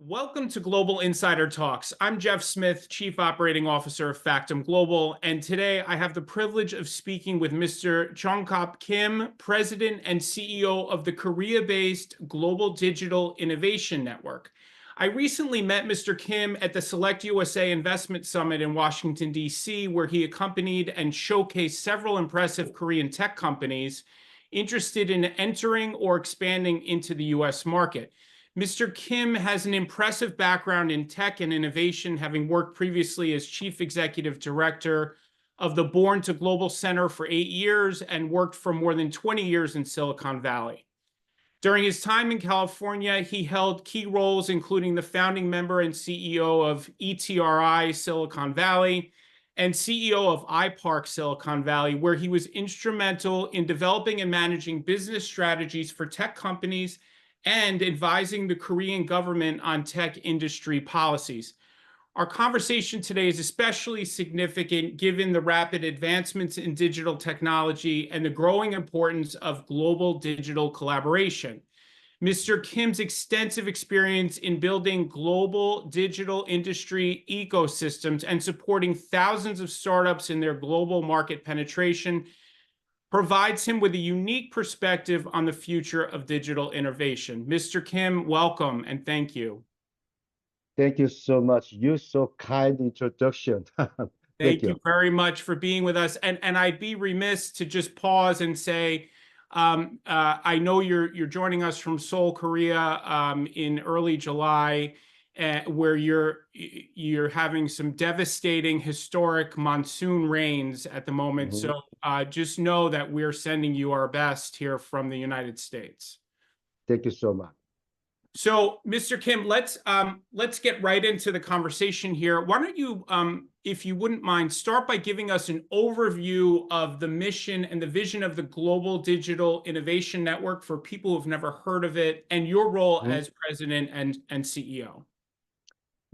Welcome to Global Insider Talks. I'm Jeff Smith, Chief Operating Officer of Factum Global, and today I have the privilege of speaking with Mr. Jongkap Kim, President and CEO of the Korea-based Global Digital Innovation Network. I recently met Mr. Kim at the Select USA Investment Summit in Washington, D.C., where he accompanied and showcased several impressive Korean tech companies interested in entering or expanding into the U.S. market. Mr. Kim has an impressive background in tech and innovation, having worked previously as Chief Executive Director of the Born to Global Center for 8 years and worked for more than 20 years in Silicon Valley. During his time in California, he held key roles, including the founding member and CEO of ETRI Silicon Valley and CEO of iPark Silicon Valley, where he was instrumental in developing and managing business strategies for tech companies and advising the Korean government on tech industry policies. Our conversation today is especially significant given the rapid advancements in digital technology and the growing importance of global digital collaboration. Mr. Kim's extensive experience in building global digital industry ecosystems and supporting thousands of startups in their global market penetration provides him with a unique perspective on the future of digital innovation. Mr. Kim, welcome and thank you. Thank you so much. You're so kind introduction. Thank you very much for being with us. And I'd be remiss to just pause and say, I know you're joining us from Seoul, Korea, in early July, where you're having some devastating historic monsoon rains at the moment. Mm-hmm. So just know that we're sending you our best here from the United States. Thank you so much. So, Mr. Kim, let's get right into the conversation here. Why don't you, if you wouldn't mind, start by giving us an overview of the mission and the vision of the Global Digital Innovation Network for people who've never heard of it, and your role as president and CEO.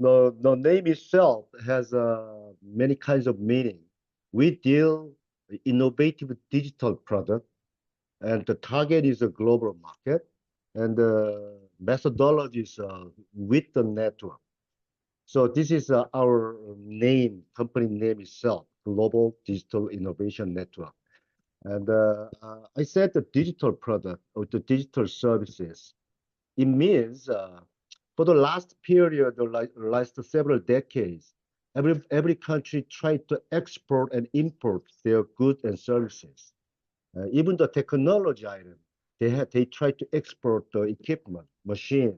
The name itself has many kinds of meaning. We deal innovative digital product, and the target is a global market, and the methodology is with the network. So this is our name, company name itself, Global Digital Innovation Network. And I said the digital product or the digital services. It means for the last period, the last several decades, every country tried to export and import their goods and services. Even the technology item, they try to export the equipment, machine,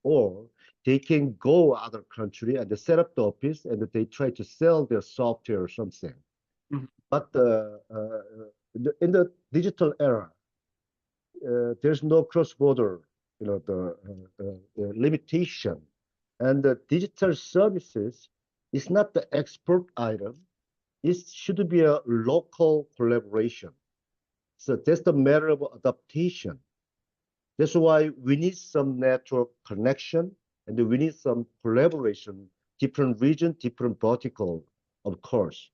or they can go other country and they set up the office and they try to sell their software or something. Mm-hmm. But in the digital era, there's no cross-border, the limitation, and the digital services is not the export item. It should be a local collaboration. So that's the matter of adaptation. That's why we need some network connection and we need some collaboration, different region, different vertical, of course.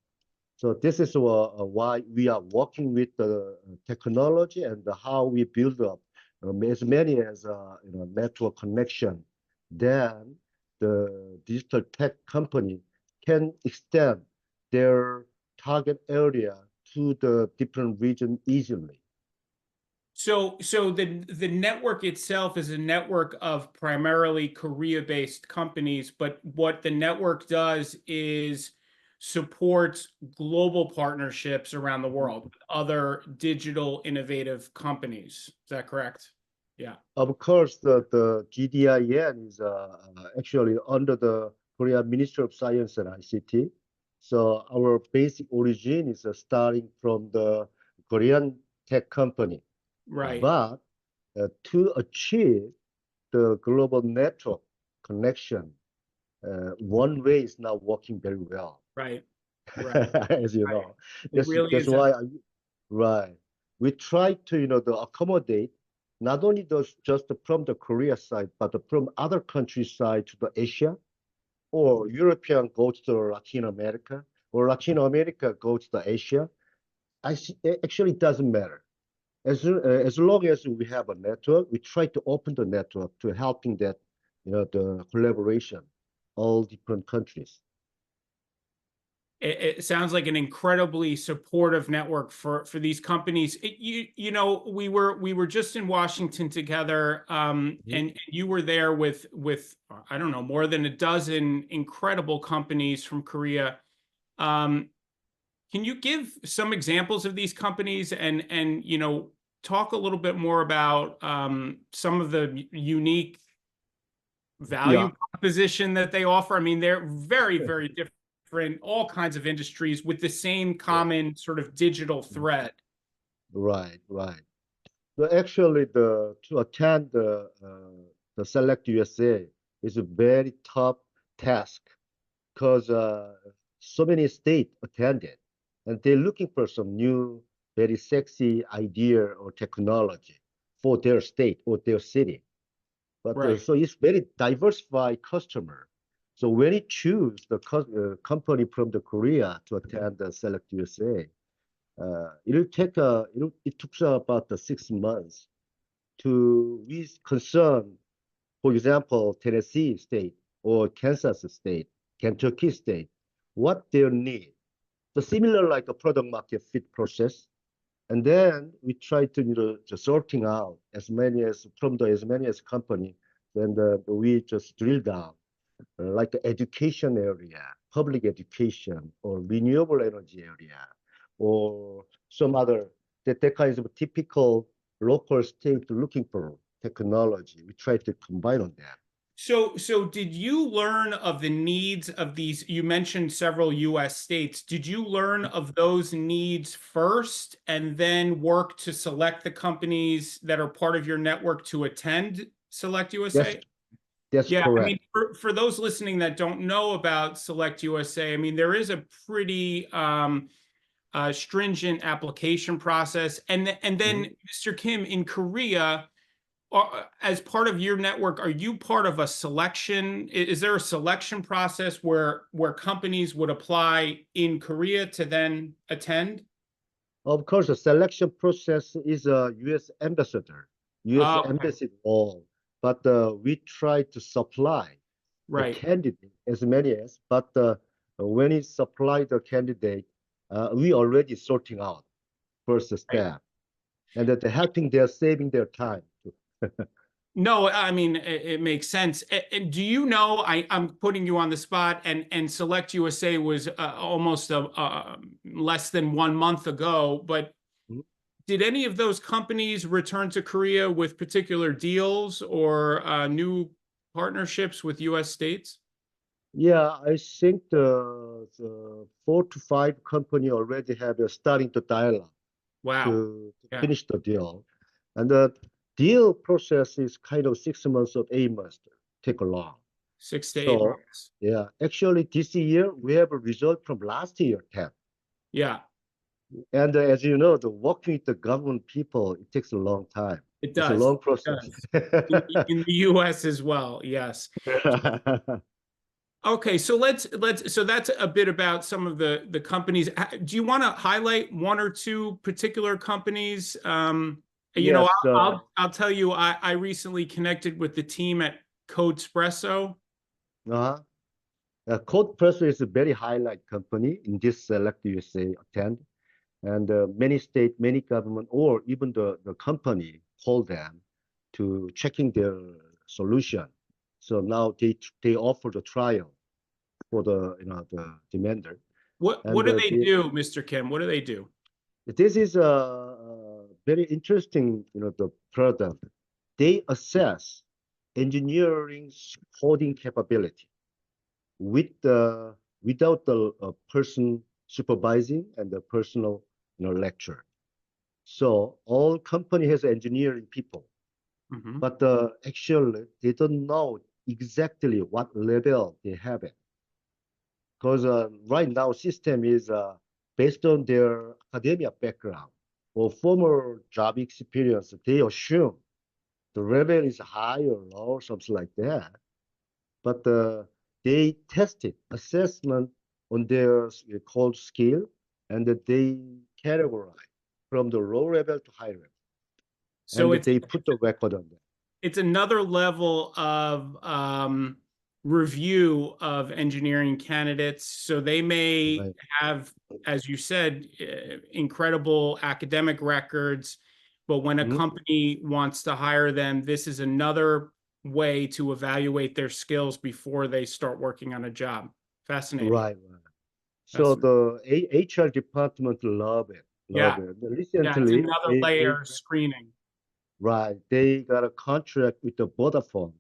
So this is why we are working with the technology and how we build up as many as network connection. Then the digital tech company can extend their target area to the different region easily. So the network itself is a network of primarily Korea-based companies, but what the network does is supports global partnerships around the world with other digital innovative companies. Is that correct? Yeah. Of course, the GDIN is actually under the Korea Ministry of Science and ICT. So our basic origin is starting from the Korean tech company. Right. But to achieve the global network connection, one way is not working very well. Right. As you know, that's why we try to to accommodate not only those just from the Korea side, but from other countries side to the Asia, or European go to the Latin America, or Latin America go to the Asia. Actually, it doesn't matter. As long as we have a network, we try to open the network to helping that the collaboration, all different countries. It sounds like an incredibly supportive network for these companies. We were just in Washington together, and you were there with I don't know, more than a dozen incredible companies from Korea. Can you give some examples of these companies and talk a little bit more about some of the unique value Yeah. proposition that they offer? I mean, they're very, very different, all kinds of industries with the same common sort of digital thread. Right, right. So actually, to attend the Select USA is a very tough task because so many states attended, and they're looking for some new, very sexy idea or technology for their state or their city. But Right. so it's very diversified customer. So when you choose the company from the Korea to attend the Select USA, it took about the 6 months to we concern, for example, Tennessee State or Kansas State, Kentucky State, what their need. So similar like a product market fit process. And then we try to just sorting out as many as from the as many as company. Then we just drill down like the education area, public education, or renewable energy area, or some other that kinds of typical local state looking for technology. We try to combine on that. So did you learn of the needs of these? You mentioned several US states. Did you learn of those needs first and then work to select the companies that are part of your network to attend Select That's USA? that's Yeah, I mean, correct. for those listening that don't know about Select USA, I mean, there is a pretty stringent application process. And then, Mhm. Mr. Kim, in Korea, as part of your network, are you part of a selection? Is there a selection process where companies would apply in Korea to then attend? Of course, the selection process is a U.S. ambassador, U.S. Okay, embassy role, but we try to supply the right. candidate as many as, but when we supply the candidate, we already sorting out first Right. step, and that helping their saving their time. No, I mean it makes sense. And do you know? I'm putting you on the spot, and Select USA was almost less than 1 month ago. But Mhm. did any of those companies return to Korea with particular deals or new partnerships with U.S. states? Yeah, I think the 4 to 5 company already have starting the dialogue Wow. to Yeah, finish the deal. And the deal process is kind of 6 months or 8 months take long. 6 to 8 So months. yeah, actually this year we have a result from last year 10. Yeah, And as you know, the working with the government people, it takes a long time. it It's a does. long It process. does. In the U.S. as well. Yes. Okay, so so that's a bit about some of the companies. Do you want to highlight one or two particular companies? Yes, I'll tell you. I recently connected with the team at Code Espresso. uh-huh. Code Press is a very highlight company in this Select USA attend. And many state, many government, or even the company call them to checking their solution. So now they offer the trial for the demander. What And do they do, Mr. Kim? What do they do? this is a very interesting the product. They assess engineering coding capability with the without the person supervising and the personal lecture. So all company has engineering people, Hmm. but actually they don't know exactly what level they have it. Because right now system is based on their academia background or former job experience. They assume the level is high or low, or something like that. But they tested assessment on their called skill, and that they categorize from the low level to high level, and So that they put the record on that. it's another level of review of engineering candidates. So they may Right. have, as you said, incredible academic records, but when a Mhm. company wants to hire them, this is another way to evaluate their skills before they start working on a job. Fascinating. Right, right. So Fascinating. the HR department love it, Yeah. love it. Yeah. It's Recently, another layer of screening. right, they got a contract with the Vodafone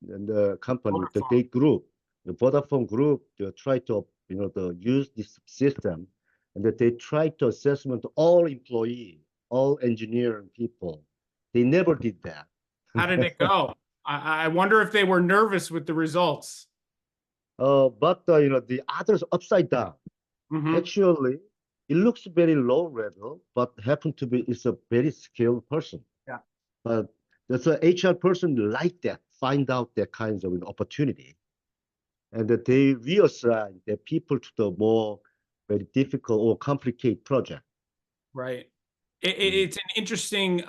and the company, Vodafone. they group, the Vodafone group, they try to, use this system, and that they try to assessment all employee, all engineering people. They never did that. How did it go? I wonder if they were nervous with the results. But the others upside down. Hmm. Actually, it looks very low level, but happen to be is a very skilled person. Yeah. But there's a HR person like that, find out that kinds of opportunity, and that they reassign their people to the more very difficult or complicated project. Right. Mhm. It's an interesting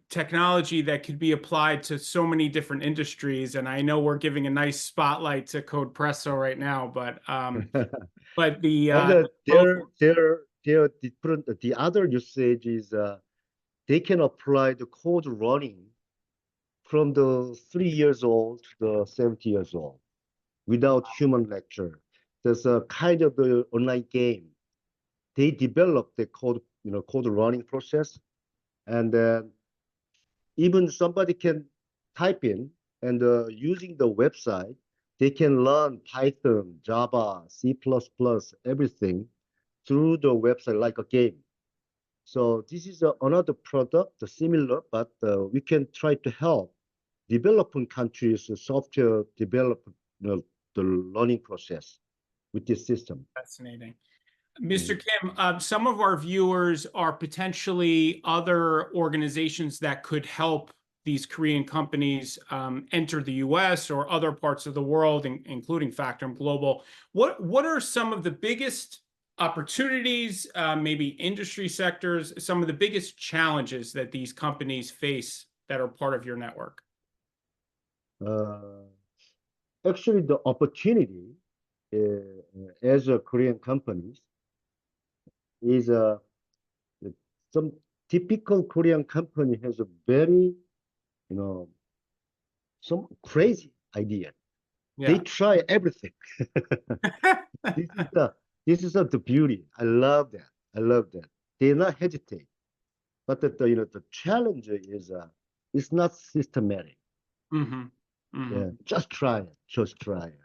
technology that could be applied to so many different industries. And I know we're giving a nice spotlight to Code Presso right now, but And the growth, their different. The other usage is they can apply the code running from the 3 years old to the 70 years old without human lecture. There's a kind of the online game. They develop the code, code running process, and then even somebody can type in and using the website, they can learn Python, Java, C++, everything through the website like a game. So this is another product, similar, but we can try to help developing countries software develop the learning process with this system. fascinating. Mr. Mhm. Kim, some of our viewers are potentially other organizations that could help these Korean companies enter the US or other parts of the world, including Factum Global. What are some of the biggest opportunities, maybe industry sectors, some of the biggest challenges that these companies face that are part of your network? Uh, Actually, the opportunity as a Korean companies is some typical Korean company has a very, you know, some crazy idea. They Yeah. try everything. This is the the beauty. I love that. I love that. They not hesitate. But the challenge is it's not systematic. Hmm. Yeah, Hmm. just try it. Just try it.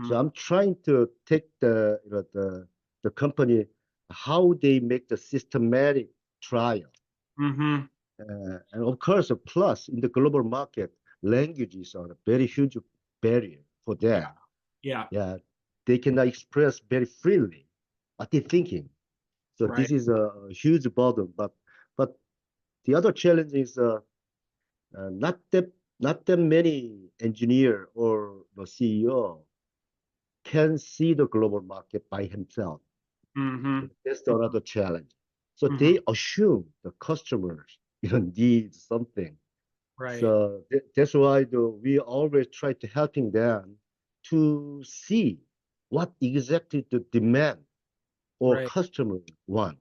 So Hmm. I'm trying to take the company how they make the systematic trial. Hmm. And of course, a plus in the global market, languages are a very huge barrier for Yeah. them. Yeah. Yeah, they cannot express very freely what they're thinking. So Right. this is a huge burden. But the other challenge is not that many engineer or the CEO can see the global market by himself. Hmm. That's another challenge. So Hmm. they assume the customers need something. Right. So that's why we always try to helping them to see what exactly the demand or Right. customer want.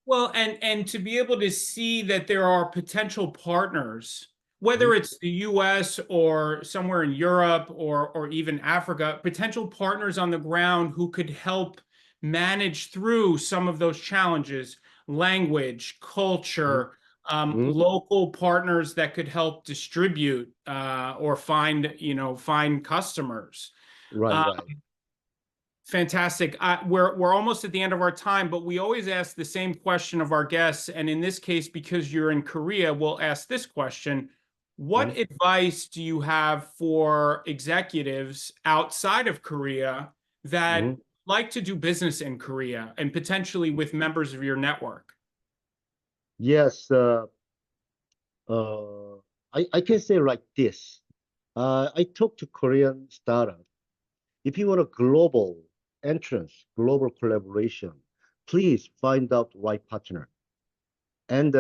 Well, and to be able to see that there are potential partners, whether Mhm. it's the US or somewhere in Europe or even Africa, potential partners on the ground who could help manage through some of those challenges, language, Mhm. culture, Mhm. local partners that could help distribute or find customers. Right, Uh, right. Fantastic. We're almost at the end of our time, but we always ask the same question of our guests. And in this case, because you're in Korea, we'll ask this question. What Mhm. advice do you have for executives outside of Korea that Mhm. like to do business in Korea and potentially with members of your network? Yes, uh, I can say like this. I talked to Korean startup. If you want a global entrance, global collaboration, please find out right partner. And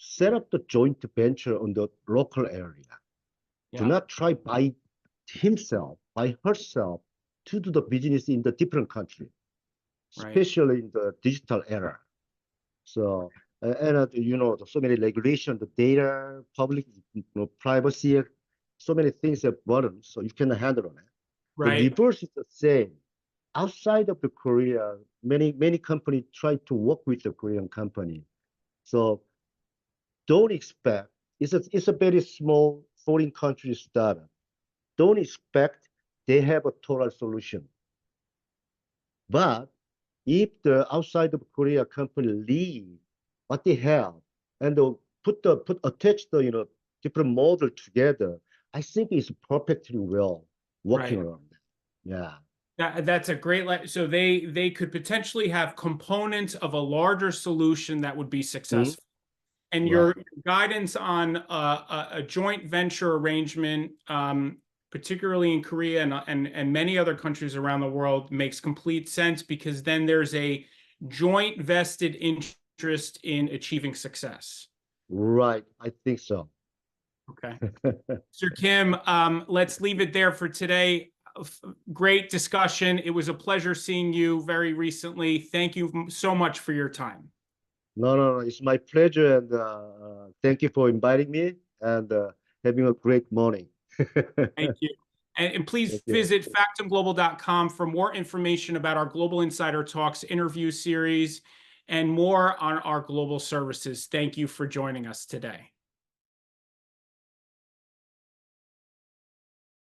set up the joint venture on the local area. Do Yeah, not try by himself, by herself, to do the business in the different country, right, especially in the digital era. So, so many regulations, the data, public, privacy, so many things are burden, so you cannot handle it. The right, reverse is the same. Outside of the Korea, many companies try to work with the Korean company. So don't expect it's a very small foreign country startup. Don't expect they have a total solution. But if the outside of Korea company leave what they have and put attach the different model together, I think it's perfectly well working right. around that. Yeah. That's a great, so they could potentially have components of a larger solution that would be Mhm. successful. And your Right. guidance on a joint venture arrangement, particularly in Korea and many other countries around the world, makes complete sense because then there's a joint vested interest in achieving success. Right. I think so. Okay. Sir Kim, let's leave it there for today. Great discussion. It was a pleasure seeing you very recently. Thank you so much for your time. No, no, no. It's my pleasure, and thank you for inviting me and having a great morning. Thank you. And please Thank you. visit factumglobal.com for more information about our Global Insider Talks interview series and more on our global services. Thank you for joining us today.